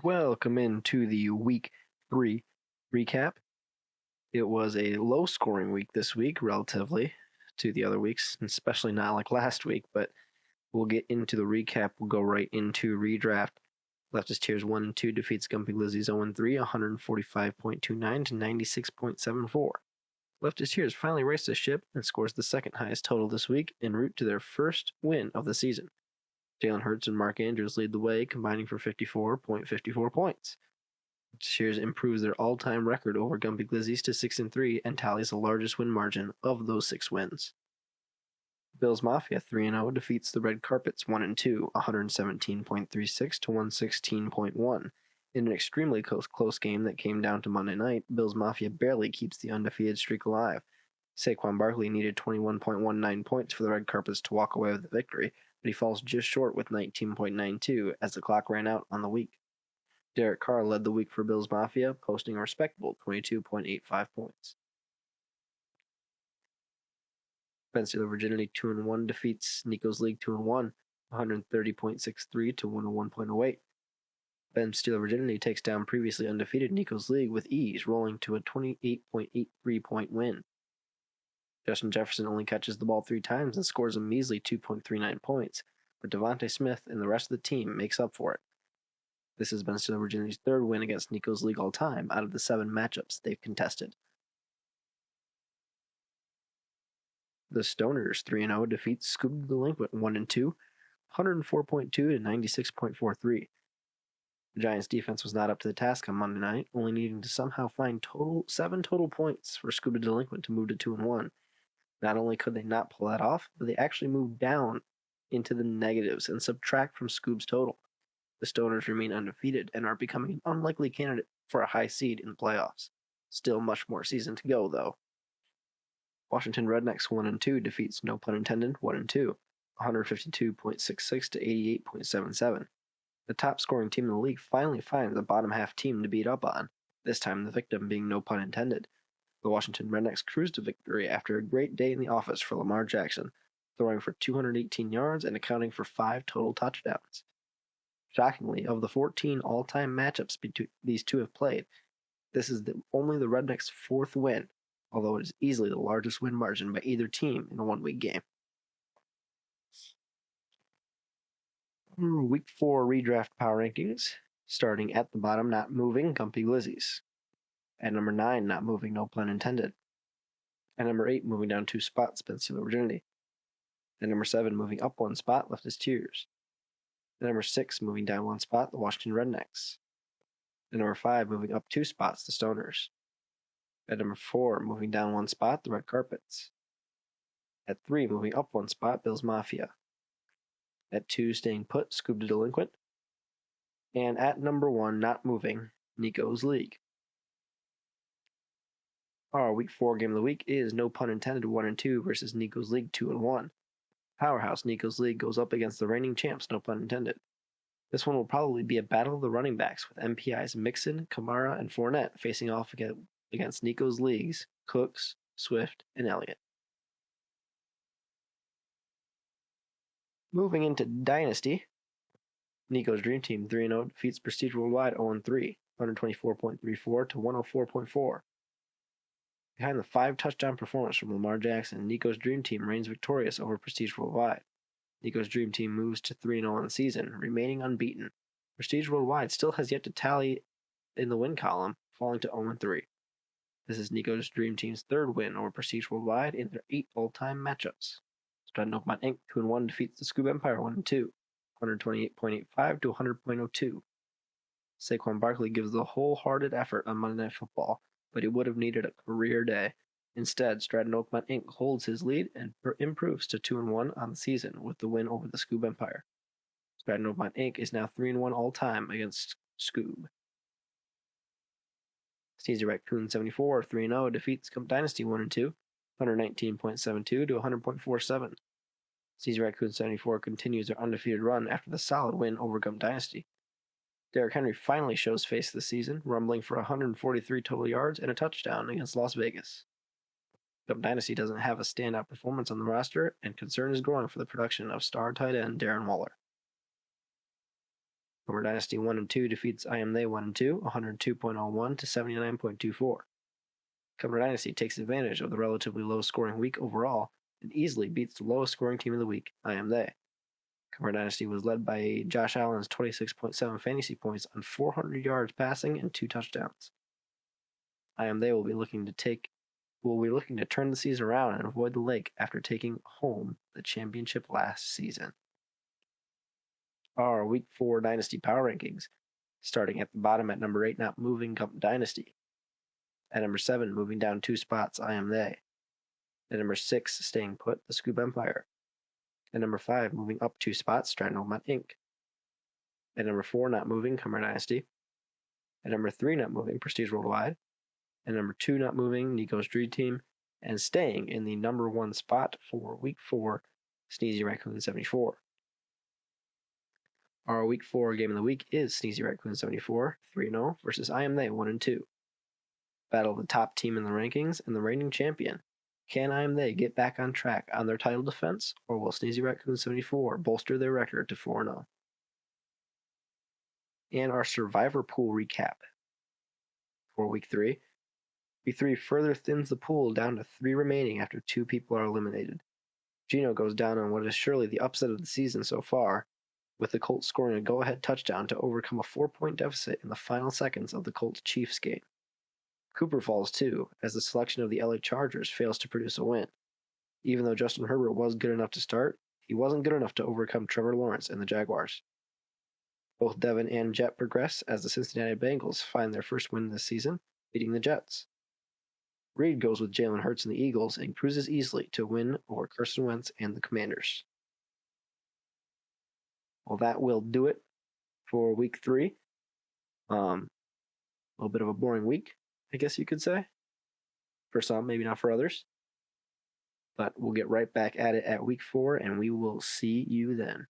Welcome into the week 3 recap. It was a low scoring week this week, relatively to the other weeks, especially not like last week, but we'll get into the recap. We'll go right into redraft. Leftist Tiers 1 and 2 defeats Gumpy Glizzy's 0-3, 145.29 to 96.74. Leftist Tiers finally raced the ship and scores the second highest total this week en route to their first win of the season. Jalen Hurts and Mark Andrews lead the way, combining for 54.54 points. Shears improves their all-time record over Gumpy Glizzy's to 6-3 and tallies the largest win margin of those 6 wins. Bills Mafia 3-0 defeats the Red Carpets 1-2, 117.36 to 116.1. In an extremely close game that came down to Monday night, Bills Mafia barely keeps the undefeated streak alive. Saquon Barkley needed 21.19 points for the Red Carpets to walk away with the victory, but he falls just short with 19.92 as the clock ran out on the week. Derek Carr led the week for Bills Mafia, posting a respectable 22.85 points. Ben Steeler Virginity 2-1 defeats Nico's League 2-1, 130.63 to 101.08. Ben Steeler Virginity takes down previously undefeated Nico's League with ease, rolling to a 28.83 point win. Justin Jefferson only catches the ball 3 times and scores a measly 2.39 points, but Devontae Smith and the rest of the team makes up for it. This has been Steeler Virginity's 3rd win against Nico's League all time out of the 7 matchups they've contested. The Stoners 3-0 defeats Scooby Delinquent 1-2, 104.2 to 96.43. The Giants' defense was not up to the task on Monday night, only needing to somehow find 7 total points for Scooby Delinquent to move to 2-1. Not only could they not pull that off, but they actually moved down into the negatives and subtract from Scoob's total. The Stoners remain undefeated and are becoming an unlikely candidate for a high seed in the playoffs. Still much more season to go, though. Washington Rednecks 1-2 defeats, no pun intended, 1-2, 152.66 to 88.77. The top scoring team in the league finally finds a bottom half team to beat up on, this time the victim being no pun intended. The Washington Rednecks cruised to victory after a great day in the office for Lamar Jackson, throwing for 218 yards and accounting for 5 total touchdowns. Shockingly, of the 14 all-time matchups these two have played, this is only the Rednecks' 4th win, although it is easily the largest win margin by either team in a one-week game. Week 4 redraft power rankings, starting at the bottom, not moving, Gumpy Glizzy's. At number 9, not moving, no pun intended. At number 8, moving down 2 spots, Ben Steeler Virginity. At number 7, moving up 1 spot, Leftist Tiers. At number 6, moving down 1 spot, the Washington Rednecks. At number 5, moving up 2 spots, the Stoners. At number 4, moving down 1 spot, the Red Carpets. At 3, moving up 1 spot, Bills Mafia. At 2, staying put, Scoob the Delinquent. And at number 1, not moving, Nico's League. Our Week 4 game of the week is, no pun intended, 1-2 versus Nico's League 2-1. Powerhouse Nico's League goes up against the reigning champs, no pun intended. This one will probably be a battle of the running backs, with MPI's Mixon, Kamara, and Fournette facing off against Nico's League's Cooks, Swift, and Elliott. Moving into Dynasty, Nico's Dream Team 3-0 defeats Prestige Worldwide 0-3, 124.34 to 104.4. Behind the 5 touchdown performance from Lamar Jackson, Nico's Dream Team reigns victorious over Prestige Worldwide. Nico's Dream Team moves to 3-0 on the season, remaining unbeaten. Prestige Worldwide still has yet to tally in the win column, falling to 0-3. This is Nico's Dream Team's 3rd win over Prestige Worldwide in their 8 all-time matchups. Stratton Oakmont Inc. 2-1 defeats the Scoob Empire 1-2, 128.85 to 100.02. Saquon Barkley gives the wholehearted effort on Monday Night Football, but he would have needed a career day. Instead, Stratton Oakmont Inc. holds his lead and improves to 2-1 on the season with the win over the Scoob Empire. Stratton Oakmont Inc. is now 3-1 all-time against Scoob. Steezy Raccoon 74 3-0 defeats Gump Dynasty 1-2, 119.72 to 100.47. Steezy Raccoon 74 continues their undefeated run after the solid win over Gump Dynasty. Derrick Henry finally shows face this season, rumbling for 143 total yards and a touchdown against Las Vegas. Gump Dynasty doesn't have a standout performance on the roster, and concern is growing for the production of star tight end Darren Waller. Comer Dynasty 1 and 2 defeats I Am They 1 and 2, 102.01 to 79.24. Comer Dynasty takes advantage of the relatively low scoring week overall and easily beats the lowest scoring team of the week, I Am They. Comer Dynasty was led by Josh Allen's 26.7 fantasy points on 400 yards passing and 2 touchdowns. I Am They will be looking to turn the season around and avoid the lake after taking home the championship last season. Our Week 4 Dynasty Power Rankings, starting at the bottom at number 8, not moving, Comer Dynasty. At number 7, moving down 2 spots, I Am They. At number 6, staying put, the Scoop Empire. At number 5, moving up 2 spots, Strandhomot Inc. At number 4, not moving, Comer Dynasty. At number 3, not moving, Prestige Worldwide. At number 2, not moving, Nico's Dream Team. And staying in the number 1 spot for Week 4, Sneezy Raccoon 74. Our Week 4 game of the week is Sneezy Raccoon 74, 3-0, versus I Am They 1-2. Battle of the top team in the rankings and the reigning champion. Can I Am They get back on track on their title defense, or will Sneezy Raccoon 74 bolster their record to 4-0? And our Survivor Pool recap for Week 3. Week 3 further thins the pool down to 3 remaining after 2 people are eliminated. Gino goes down on what is surely the upset of the season so far, with the Colts scoring a go-ahead touchdown to overcome a 4-point deficit in the final seconds of the Colts-Chiefs game. Cooper falls too, as the selection of the LA Chargers fails to produce a win. Even though Justin Herbert was good enough to start, he wasn't good enough to overcome Trevor Lawrence and the Jaguars. Both Devin and Jet progress as the Cincinnati Bengals find their first win this season, beating the Jets. Reed goes with Jalen Hurts and the Eagles and cruises easily to win over Carson Wentz and the Commanders. Well, that will do it for Week 3. A little bit of a boring week, I guess you could say. For some, maybe not for others. But we'll get right back at it at Week 4, and we will see you then.